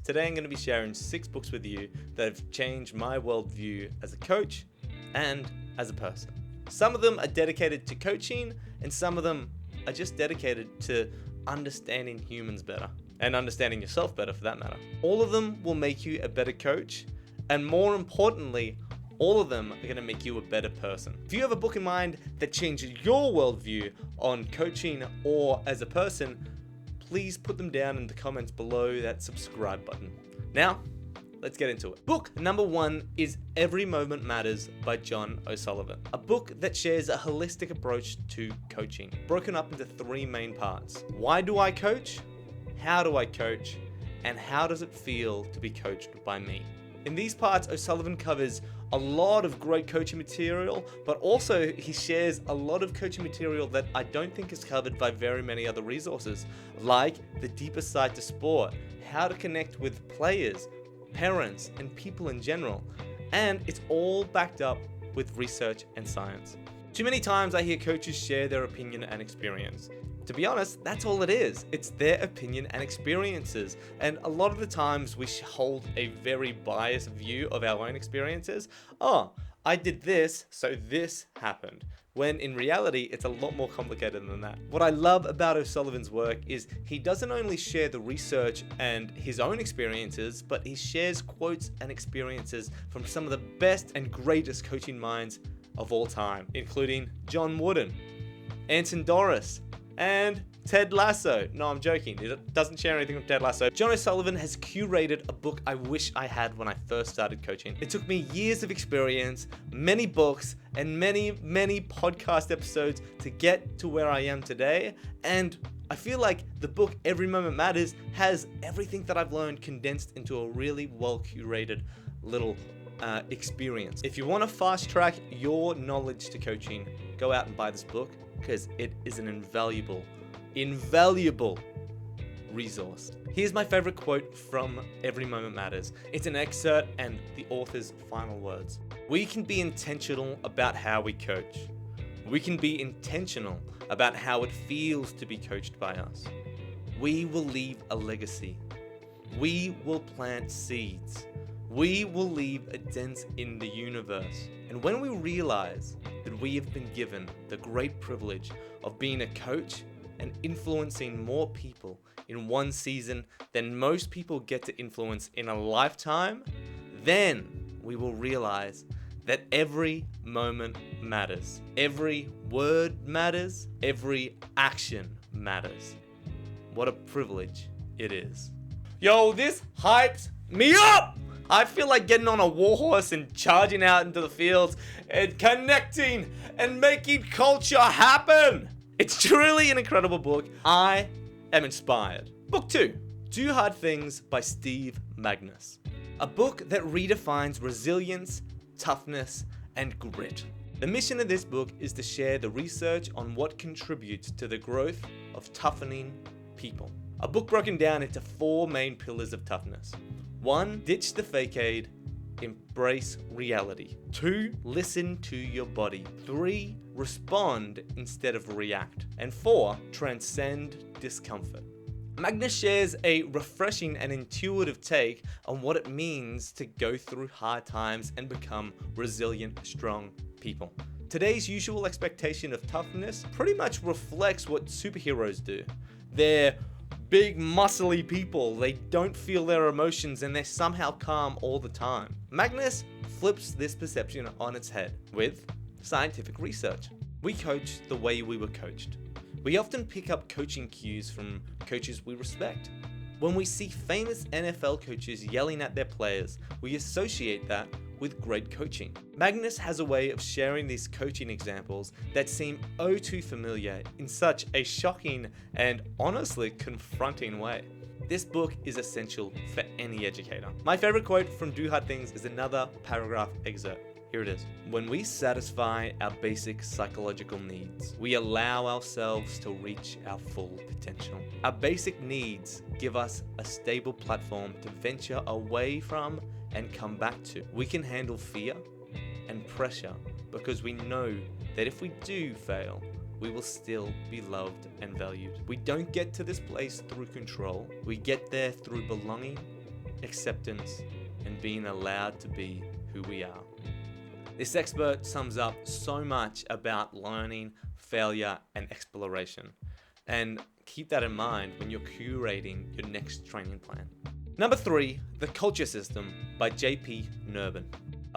Today I'm going to be sharing 6 books with you that have changed my worldview as a coach and as a person. Some of them are dedicated to coaching, and some of them are just dedicated to understanding humans better and understanding yourself better for that matter. All of them will make you a better coach, and more importantly, all of them are going to make you a better person. If you have a book in mind that changes your worldview on coaching or as a person, please put them down in the comments below that subscribe button. Now, let's get into it. Book number 1 is Every Moment Matters by John O'Sullivan. A book that shares a holistic approach to coaching, broken up into 3 main parts. Why do I coach? How do I coach? And how does it feel to be coached by me? In these parts, O'Sullivan covers a lot of great coaching material, but also he shares a lot of coaching material that I don't think is covered by very many other resources, like the deeper side to sport, how to connect with players, parents, and people in general. And it's all backed up with research and science. Too many times I hear coaches share their opinion and experience. To be honest, that's all it is. It's their opinion and experiences. And a lot of the times we hold a very biased view of our own experiences. Oh, I did this, so this happened. When in reality, it's a lot more complicated than that. What I love about O'Sullivan's work is he doesn't only share the research and his own experiences, but he shares quotes and experiences from some of the best and greatest coaching minds of all time, including John Wooden, Anton Doris, and Ted Lasso. No, I'm joking. It doesn't share anything with Ted Lasso. John O'Sullivan has curated a book I wish I had when I first started coaching. It took me years of experience, many books, and many podcast episodes to get to where I am today. And I feel like the book Every Moment Matters has everything that I've learned condensed into a really well curated little experience. If you want to fast track your knowledge to coaching, go out and buy this book, because it is an invaluable resource. Here's my favorite quote from Every Moment Matters. It's an excerpt and the author's final words. We can be intentional about how we coach. We can be intentional about how it feels to be coached by us. We will leave a legacy. We will plant seeds. We will leave a dent in the universe. And when we realize that we have been given the great privilege of being a coach and influencing more people in one season than most people get to influence in a lifetime, then we will realize that every moment matters. Every word matters. Every action matters. What a privilege it is. Yo, this hypes me up! I feel like getting on a warhorse and charging out into the fields and connecting and making culture happen. It's truly an incredible book. I am inspired. Book 2, Do Hard Things by Steve Magness. A book that redefines resilience, toughness, and grit. The mission of this book is to share the research on what contributes to the growth of toughening people. A book broken down into 4 main pillars of toughness. 1, ditch the fakeade, embrace reality. 2, listen to your body. 3, respond instead of react. And 4, transcend discomfort. Magness shares a refreshing and intuitive take on what it means to go through hard times and become resilient, strong people. Today's usual expectation of toughness pretty much reflects what superheroes do. They're big, muscly people. They don't feel their emotions and they're somehow calm all the time. Magness flips this perception on its head with scientific research. We coach the way we were coached. We often pick up coaching cues from coaches we respect. When we see famous NFL coaches yelling at their players, we associate that with great coaching. Magness has a way of sharing these coaching examples that seem oh too familiar in such a shocking and honestly confronting way. This book is essential for any educator. My favorite quote from Do Hard Things is another paragraph excerpt. Here it is. When we satisfy our basic psychological needs, we allow ourselves to reach our full potential. Our basic needs give us a stable platform to venture away from and come back to. We can handle fear and pressure because we know that if we do fail, we will still be loved and valued. We don't get to this place through control. We get there through belonging, acceptance, and being allowed to be who we are. This expert sums up so much about learning, failure, and exploration. And keep that in mind when you're curating your next training plan. Number 3, The Culture System by J.P. Nerbun.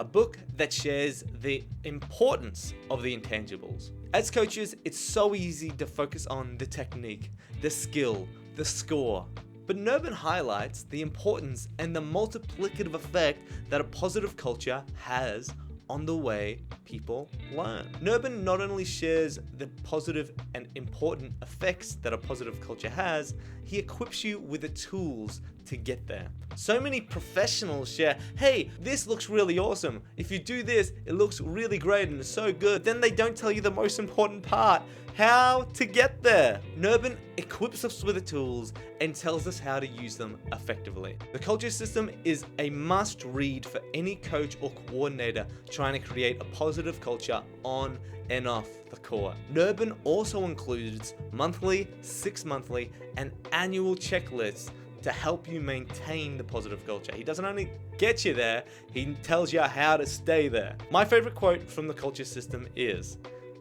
A book that shares the importance of the intangibles. As coaches, it's so easy to focus on the technique, the skill, the score. But Nerbun highlights the importance and the multiplicative effect that a positive culture has on the way people learn. Nerbun not only shares the positive and important effects that a positive culture has, he equips you with the tools to get there. So many professionals share, hey, this looks really awesome. If you do this, it looks really great and it's so good. Then they don't tell you the most important part, how to get there. Nerbun equips us with the tools and tells us how to use them effectively. The Culture System is a must read for any coach or coordinator trying to create a positive culture on and off the court. Nerbun also includes monthly, 6-monthly, and annual checklists to help you maintain the positive culture. He doesn't only get you there, he tells you how to stay there. My favorite quote from the Culture System is,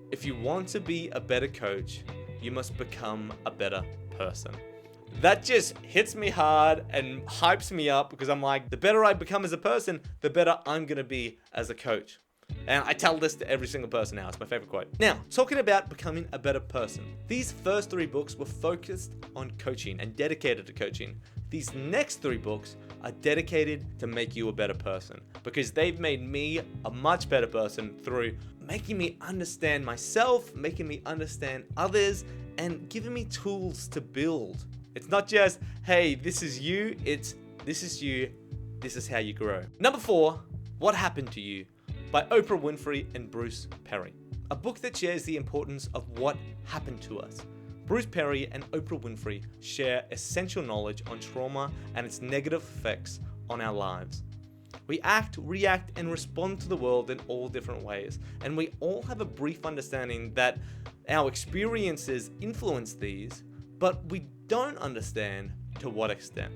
if you want to be a better coach, you must become a better person. That just hits me hard and hypes me up because I'm like, the better I become as a person, the better I'm gonna be as a coach. And I tell this to every single person now. It's my favorite quote. Now, talking about becoming a better person. These first 3 books were focused on coaching and dedicated to coaching. These next 3 books are dedicated to make you a better person because they've made me a much better person through making me understand myself, making me understand others, and giving me tools to build. It's not just, hey, this is you, it's this is you, this is how you grow. Number 4, What Happened to You by Oprah Winfrey and Bruce Perry. A book that shares the importance of what happened to us. Bruce Perry and Oprah Winfrey share essential knowledge on trauma and its negative effects on our lives. We act, react, and respond to the world in all different ways, and we all have a brief understanding that our experiences influence these, but we don't understand to what extent.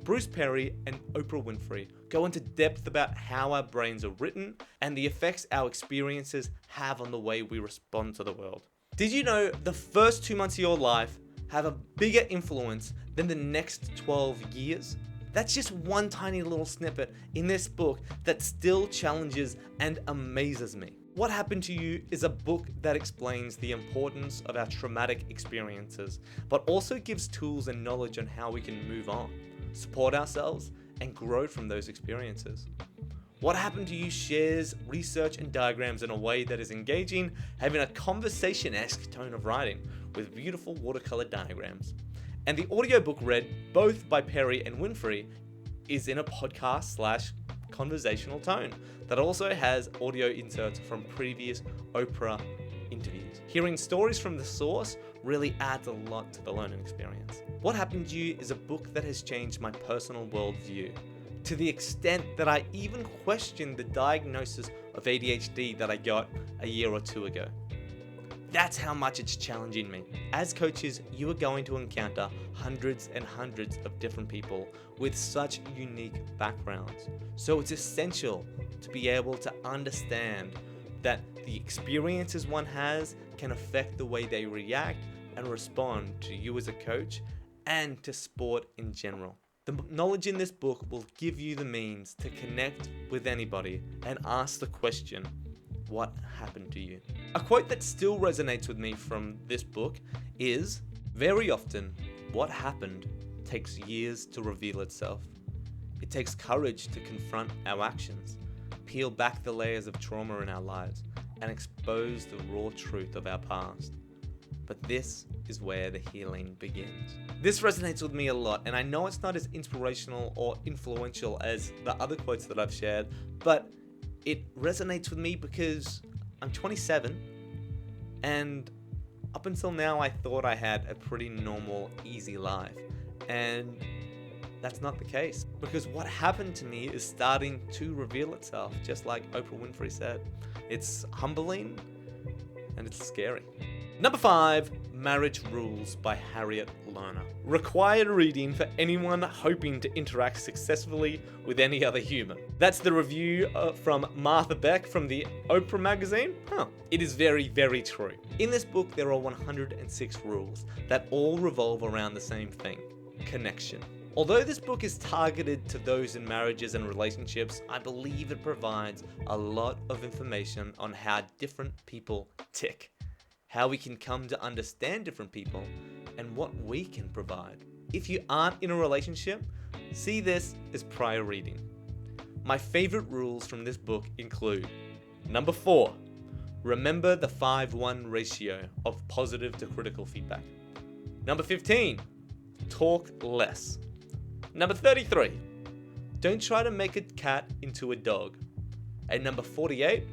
Bruce Perry and Oprah Winfrey go into depth about how our brains are written and the effects our experiences have on the way we respond to the world. Did you know the first 2 months of your life have a bigger influence than the next 12 years? That's just one tiny little snippet in this book that still challenges and amazes me. What Happened to You is a book that explains the importance of our traumatic experiences, but also gives tools and knowledge on how we can move on, support ourselves, and grow from those experiences. What Happened to You shares research and diagrams in a way that is engaging, having a conversation-esque tone of writing with beautiful watercolor diagrams. And the audiobook read both by Perry and Winfrey is in a podcast/conversational tone that also has audio inserts from previous Oprah interviews. Hearing stories from the source really adds a lot to the learning experience. What Happened to You is a book that has changed my personal worldview to the extent that I even questioned the diagnosis of ADHD that I got a year or 2 ago. That's how much it's challenging me. As coaches, you are going to encounter hundreds and hundreds of different people with such unique backgrounds. So it's essential to be able to understand that the experiences one has can affect the way they react and respond to you as a coach and to sport in general. The knowledge in this book will give you the means to connect with anybody and ask the question, what happened to you? A quote that still resonates with me from this book is, very often, what happened takes years to reveal itself. It takes courage to confront our actions, peel back the layers of trauma in our lives, and expose the raw truth of our past. But this is where the healing begins. This resonates with me a lot, and I know it's not as inspirational or influential as the other quotes that I've shared, but it resonates with me because I'm 27, and up until now I thought I had a pretty normal, easy life, and that's not the case, because what happened to me is starting to reveal itself, just like Oprah Winfrey said. It's humbling and it's scary. Number 5, Marriage Rules by Harriet Lerner. Required reading for anyone hoping to interact successfully with any other human. That's the review from Martha Beck from the Oprah magazine. It is very, very true. In this book, there are 106 rules that all revolve around the same thing: connection. Although this book is targeted to those in marriages and relationships, I believe it provides a lot of information on how different people tick, how we can come to understand different people, and what we can provide. If you aren't in a relationship, see this as prior reading. My favorite rules from this book include: number 4, remember the 5:1 ratio of positive to critical feedback. Number 15, talk less. Number 33, don't try to make a cat into a dog. And number 48,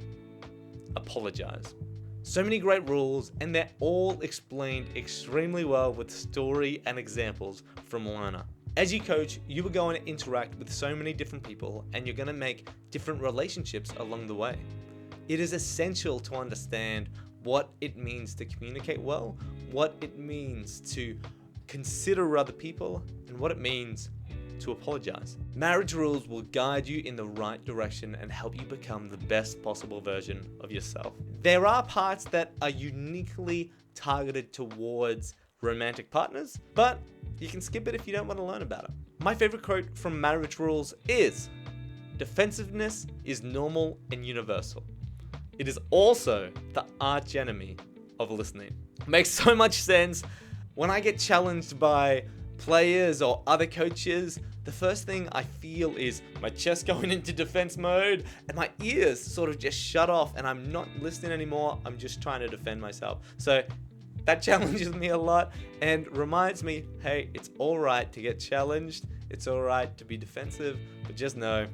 apologize. So many great rules, and they're all explained extremely well with story and examples from Lerner. As you coach, you are going to interact with so many different people, and you're going to make different relationships along the way. It is essential to understand what it means to communicate well, what it means to consider other people, and what it means to apologize. Marriage Rules will guide you in the right direction and help you become the best possible version of yourself. There are parts that are uniquely targeted towards romantic partners, but you can skip it if you don't want to learn about it. My favorite quote from Marriage Rules is: defensiveness is normal and universal. It is also the arch enemy of listening. Makes so much sense. When I get challenged by players or other coaches, the first thing I feel is my chest going into defense mode and my ears sort of just shut off and I'm not listening anymore. I'm just trying to defend myself. So that challenges me a lot and reminds me, hey, it's all right to get challenged. It's all right to be defensive, but just know,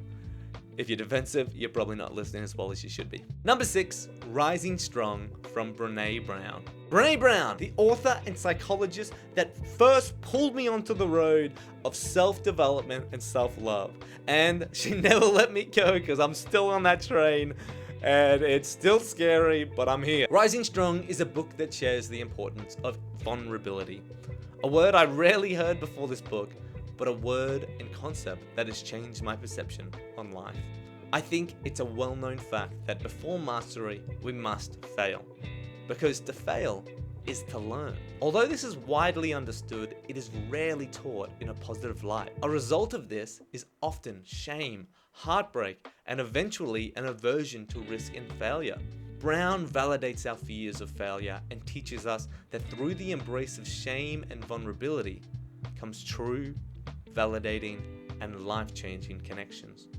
if you're defensive, you're probably not listening as well as you should be. Number 6, Rising Strong from Brené Brown. Brené Brown, the author and psychologist that first pulled me onto the road of self-development and self-love. And she never let me go because I'm still on that train and it's still scary, but I'm here. Rising Strong is a book that shares the importance of vulnerability, a word I rarely heard before this book, but a word and concept that has changed my perception on life. I think it's a well-known fact that before mastery, we must fail. Because to fail is to learn. Although this is widely understood, it is rarely taught in a positive light. A result of this is often shame, heartbreak, and eventually an aversion to risk and failure. Brown validates our fears of failure and teaches us that through the embrace of shame and vulnerability comes true, validating, and life-changing connections.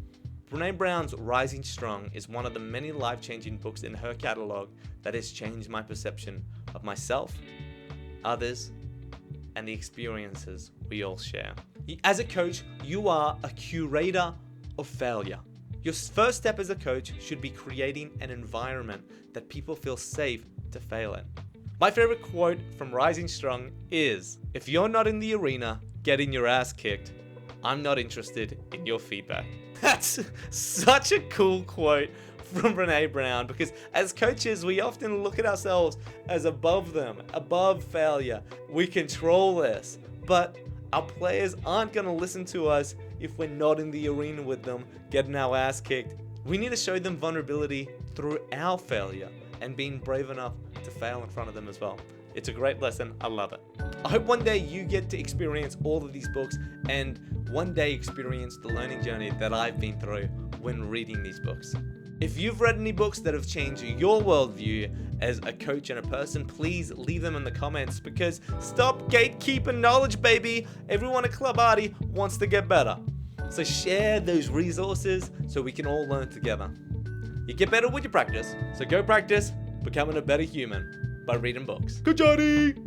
Brené Brown's Rising Strong is one of the many life-changing books in her catalog that has changed my perception of myself, others, and the experiences we all share. As a coach, you are a curator of failure. Your first step as a coach should be creating an environment that people feel safe to fail in. My favorite quote from Rising Strong is, "If you're not in the arena getting your ass kicked, I'm not interested in your feedback." That's such a cool quote from Brené Brown, because as coaches, we often look at ourselves as above them, above failure. We control this, but our players aren't going to listen to us if we're not in the arena with them, getting our ass kicked. We need to show them vulnerability through our failure and being brave enough to fail in front of them as well. It's a great lesson. I love it. I hope one day you get to experience all of these books and one day experience the learning journey that I've been through when reading these books. If you've read any books that have changed your worldview as a coach and a person, please leave them in the comments, because stop gatekeeping knowledge, baby. Everyone at Club Arty wants to get better. So share those resources so we can all learn together. You get better with your practice, so go practice becoming a better human by reading books. Good Johnny!